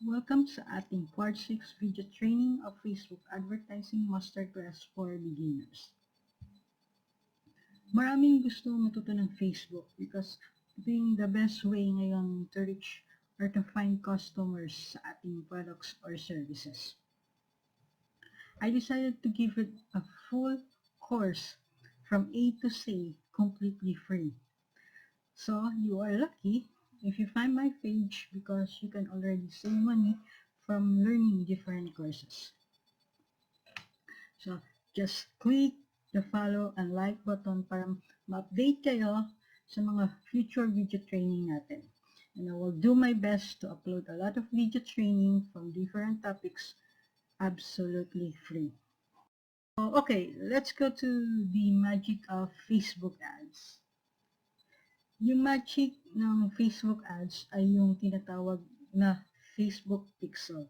Welcome sa ating Part 6 video training of Facebook Advertising Masterclass for Beginners. Maraming gusto matuto ng Facebook because ito yung the best way ngayon to reach or to find customers sa ating products or services. I decided to give it a full course from A to Z completely free. So you are lucky if you find my page because you can already save money from learning different courses. So just click the follow and like button para ma-update kayo sa mga future video training natin. And I will do my best to upload a lot of video training from different topics absolutely free. So, okay, let's go to the magic of Facebook ads. Yung magic ng Facebook ads ay yung tinatawag na Facebook Pixel.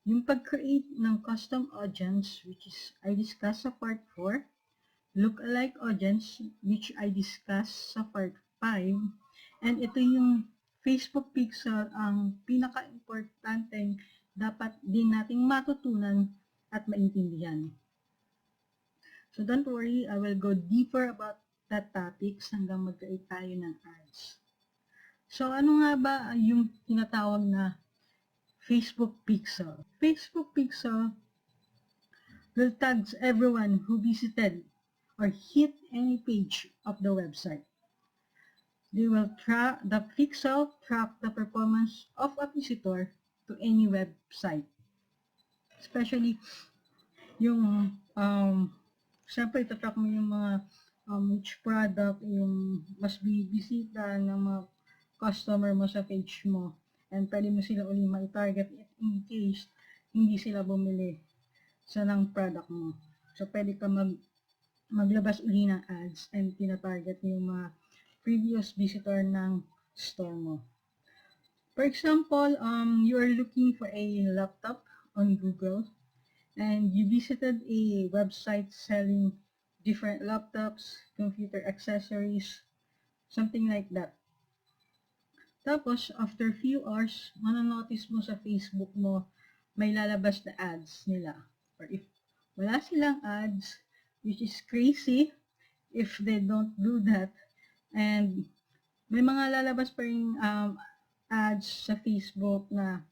Yung pag-create ng custom audience, which is I discuss sa part 4, look-alike audience, which I discuss sa part 5, and ito yung Facebook Pixel ang pinaka-importanteng dapat din nating matutunan at maintindihan. So don't worry, I will go deeper about that topics hanggang mag-create tayo ng ads. So ano nga ba yung tinatawag na Facebook Pixel? Facebook Pixel will tag everyone who visited or hit any page of the website. The pixel track the performance of a visitor to any website. Especially yung syempre itatrack mo yung mga which product yung mas bibisita ng mga customer mo sa page mo, and pwede mo sila uli ma-target in case hindi sila bumili sa ng product mo. So pwede ka maglabas uli ng ads and tina-target yung mga previous visitor ng store mo. For example, you are looking for a laptop on Google and you visited a website selling different laptops, computer accessories, something like that. Tapos, after few hours, mananotice mo sa Facebook mo, may lalabas na ads nila. Or if wala silang ads, which is crazy if they don't do that, and may mga lalabas pa rin ads sa Facebook na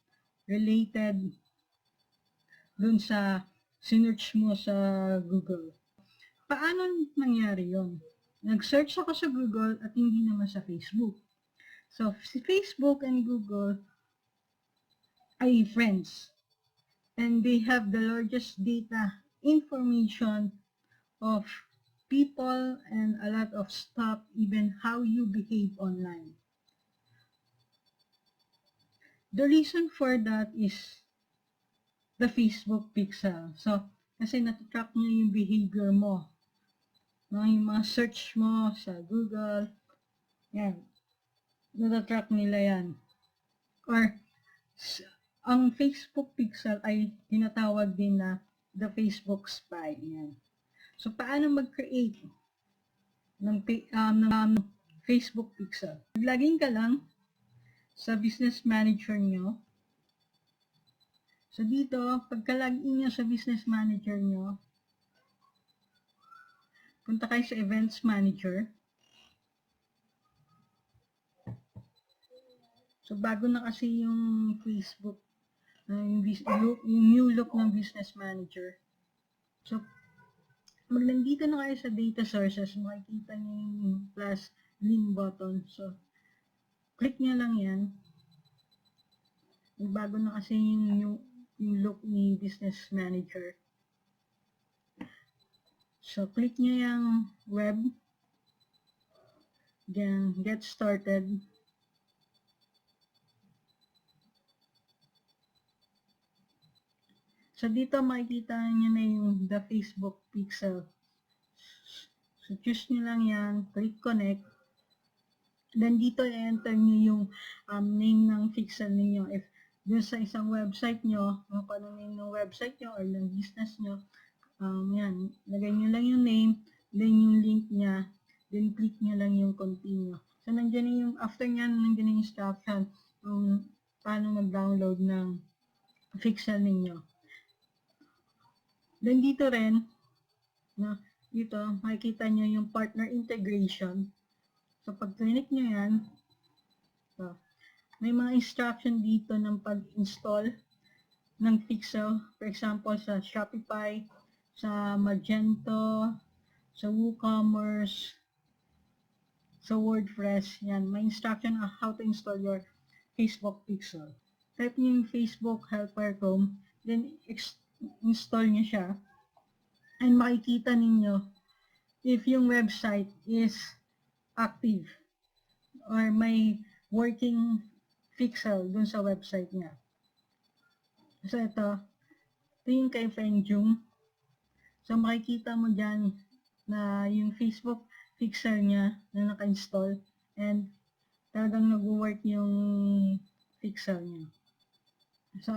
related dun sa sinearch mo sa Google. Paano nangyari yon? Nag-search ako sa Google at hindi naman sa Facebook. So, si Facebook and Google ay friends. And they have the largest data information of people and a lot of stuff, even how you behave online. The reason for that is the Facebook Pixel. So, kasi natitrack niya yung behavior mo. Yung mga search mo sa Google, yan, natatrack nila yan. Or, ang Facebook Pixel ay tinatawag din na the Facebook Spy. Yan. So, paano mag-create ng Facebook Pixel? Maglagin ka lang sa business manager nyo. So, dito, pagka-login nyo sa business manager nyo, punta kayo sa Events Manager. So, bago na kasi yung Facebook, yung new look ng Business Manager. So, nandito na kayo sa Data Sources, makikita nyo yung plus link button. So, click nyo lang yan. Bago na kasi yung look ni Business Manager. So, click nyo yung web. Then, get started. So, dito makikita nyo na yung the Facebook Pixel. So, choose nyo lang yan. Click connect. Then, dito i-enter nyo yung name ng pixel ninyo. If dun sa isang website nyo, kung ano name ng website nyo or ng business nyo, yan, lagay nyo lang yung name, then yung link niya, then click nyo lang yung continue. So, nandiyan yung, after nyan, nandiyan yung instruction. paano mag-download ng pixel ninyo. Then dito rin, no, dito makikita nyo yung partner integration. So pag clinic nyo yan, so, may mga instruction dito ng pag-install ng pixel. For example, sa Shopify, sa Magento, sa WooCommerce, sa WordPress, yan. May instruction on how to install your Facebook pixel. Type nyo yung Facebook helper Chrome, then install nyo siya. And makikita ninyo if yung website is active or may working pixel dun sa website niya. So ito yung kay Fenjung. So makikita mo dyan na yung Facebook pixel niya na naka-install and talagang nag-work yung pixel niya. So,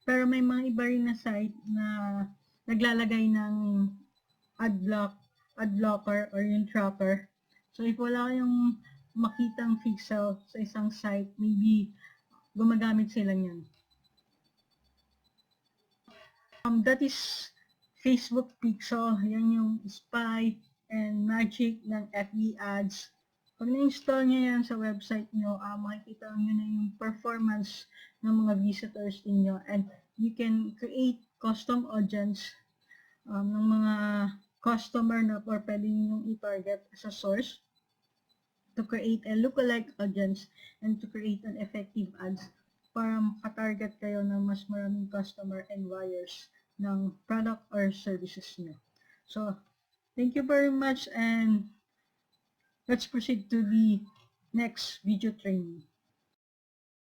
pero may mga iba rin na site na naglalagay ng ad blocker or yung tracker. So if wala kayong makitang pixel sa isang site, maybe gumagamit sila niyan. That is Facebook pixel. Yan yung spy and magic ng FB ads. Pag na-install nyo yan sa website nyo, makikita nyo na yung performance ng mga visitors niyo and you can create custom audience ng mga customer na or pwede nyo i-target as a source to create a lookalike audience and to create an effective ads para makatarget kayo ng mas maraming customer and buyers ng product or services nyo. So, thank you very much and let's proceed to the next video training.